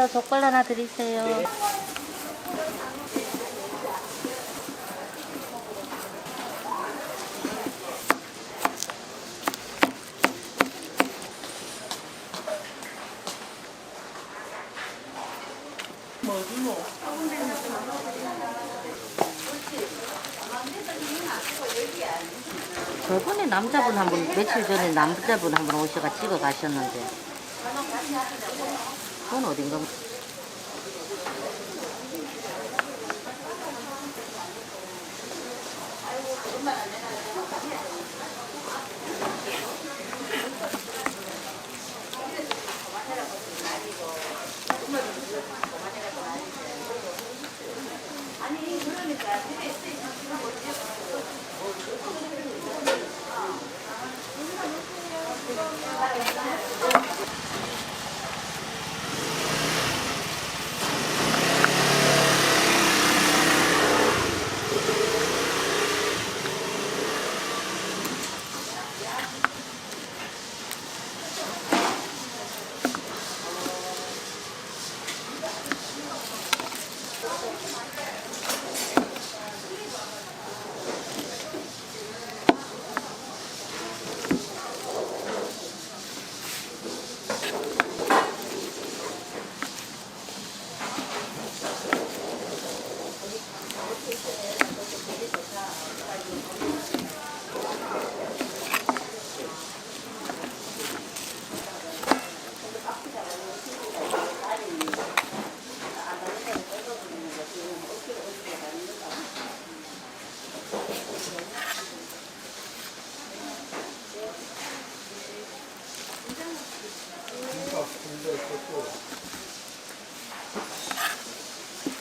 족발 하나 드리세요. 네. 뭐지 뭐? 저번에 남자분 한 분, 며칠 전에 남자분 한 분 오셔가 찍어 가셨는데. 그건 어딘가.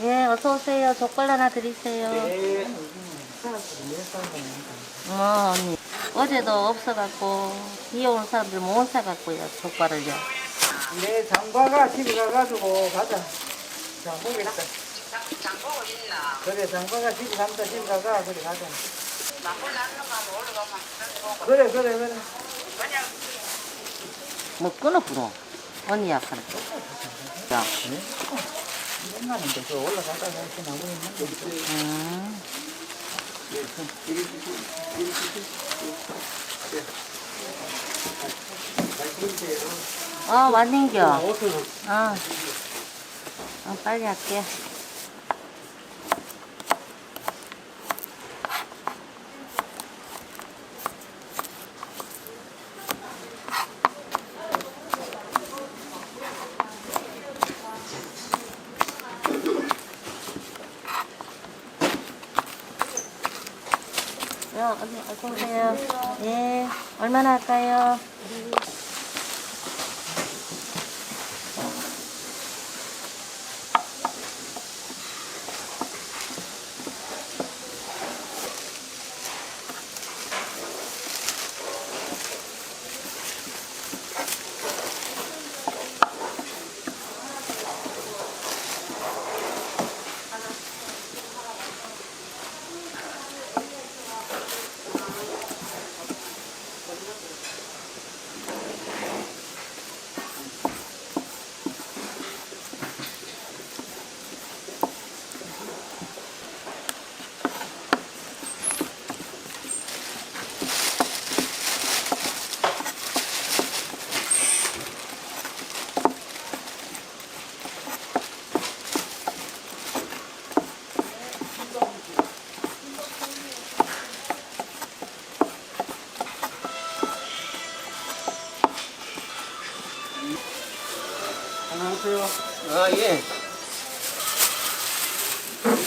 예, 어서 오세요. 족발 하나 드리세요. 네. 언니. 어제도 없어갖고, 비 온 사람들 못 사갖고요, 족발을요. 내 장바가 집에 가가지고 가자. 장보고 있다. 장보고 있나? 그래, 장바가 집에 간다. 집에 가가. 그래, 가자. 나무 낳는 거 올라가면 보고 그래, 그래, 그래. 그냥 뭐 끊어, 불어. 언니 약간. 야. 생각하는데 저 올라가다가 이렇게 나무에 있는 게 있어. 왔는겨. 빨리 할게. 언니, 어서 오세요. 예, 얼마나 할까요? 안녕하세요. 아, 예.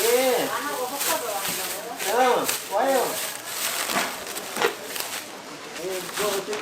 예. 야, 와요. 예, 들어오세요.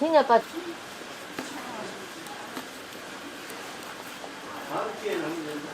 진이 아빠. 다음 기회에 하면 된다.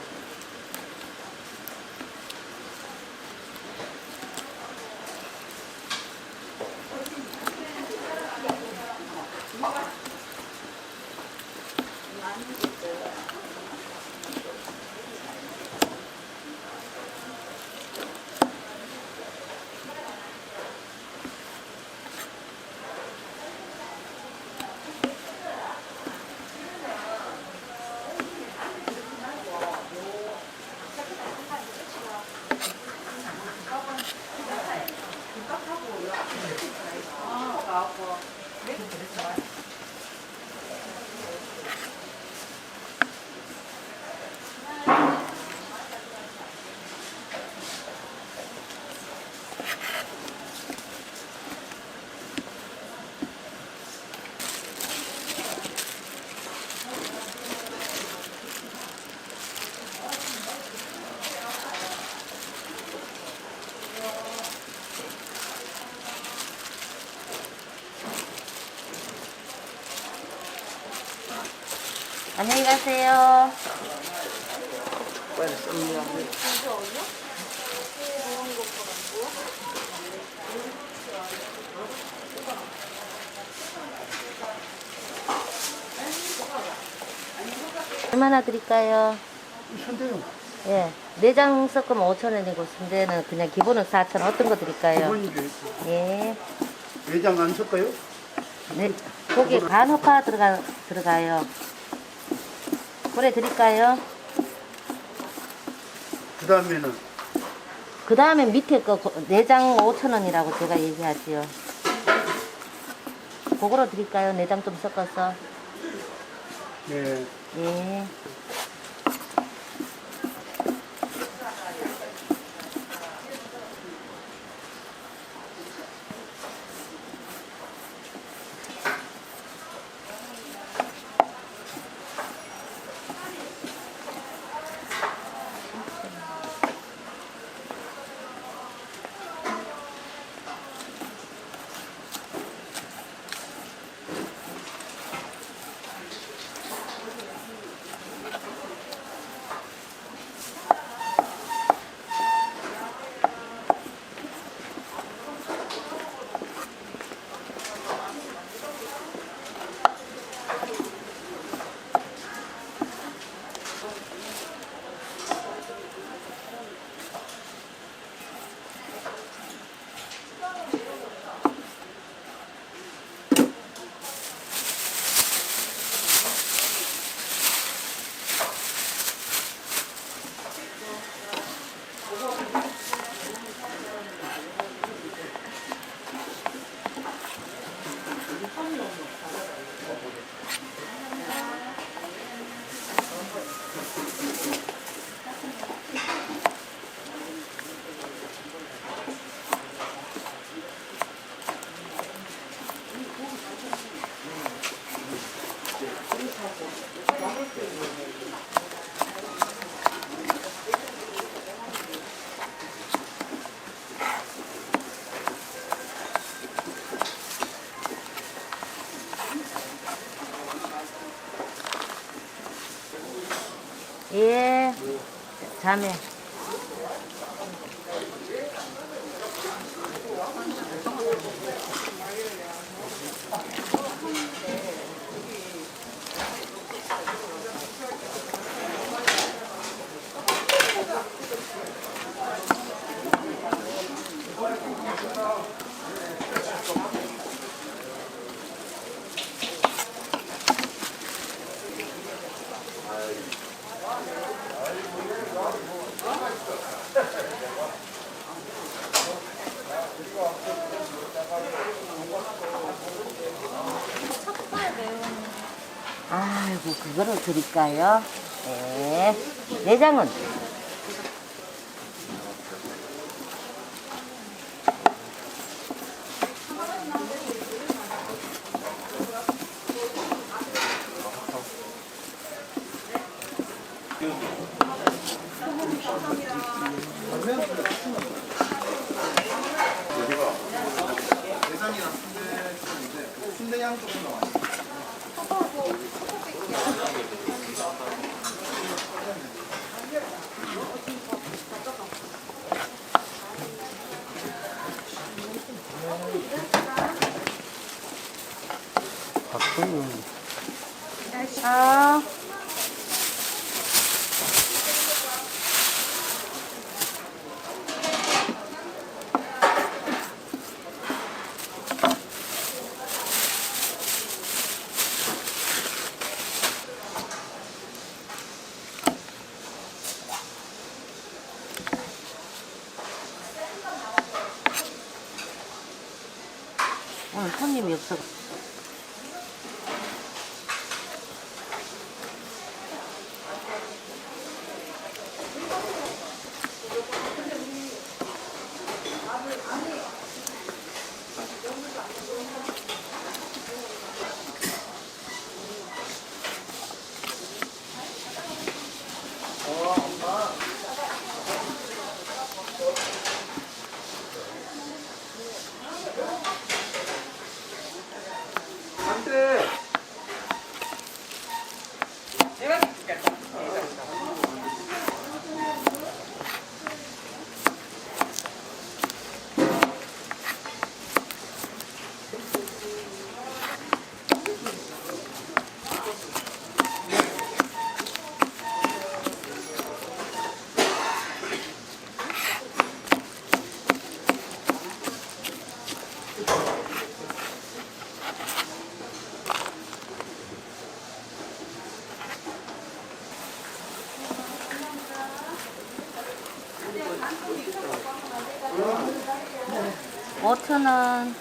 안녕히 가세요. 빨리 씁니다. 얼마나 드릴까요? 선대요. 예. 내장 섞으면 5,000원이고 순대는 그냥 기본은 4,000원. 어떤 거 드릴까요? 기본이죠. 예. 내장 안 섞어요? 네. 고기 간호파 들어가요. 그래 드릴까요? 그 다음에는 그 다음에 밑에 거 내장 5,000원이라고 제가 얘기하지요. 그거로 드릴까요? 내장 좀 섞어서. 예. 예. 예. 자매. 아이고, 그거를 드릴까요? 네. 내장은? 내장이랑 순대 양 조금 나와요. 아. 오늘 손님이 없어. 안 돼. 내가 죽겠다. 네. 5,000원.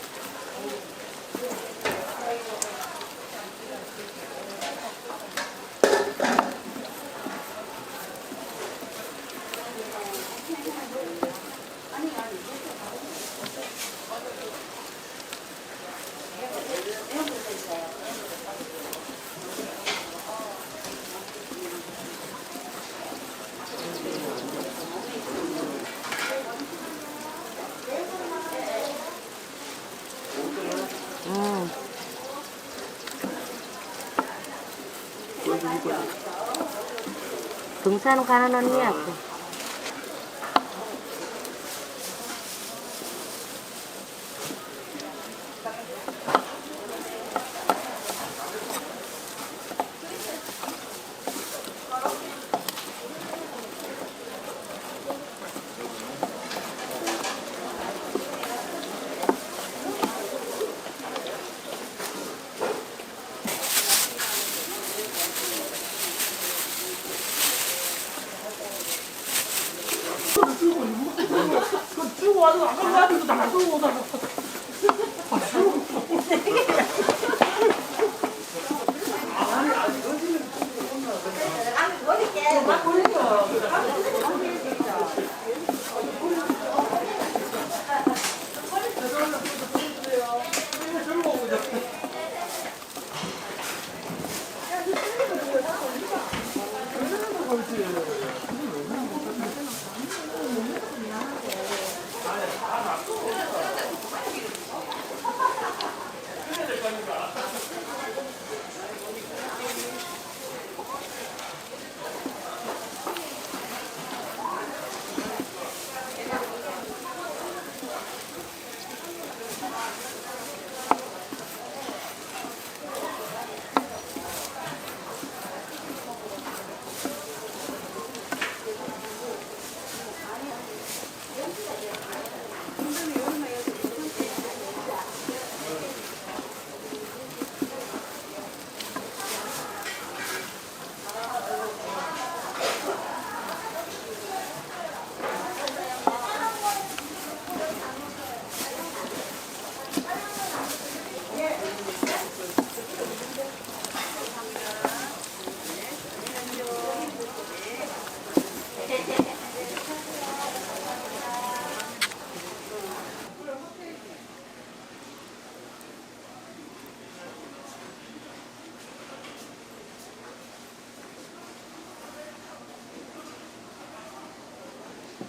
등산 가는 언니야. 그 주고 와서 아까 가지고 다 놔두고 오다가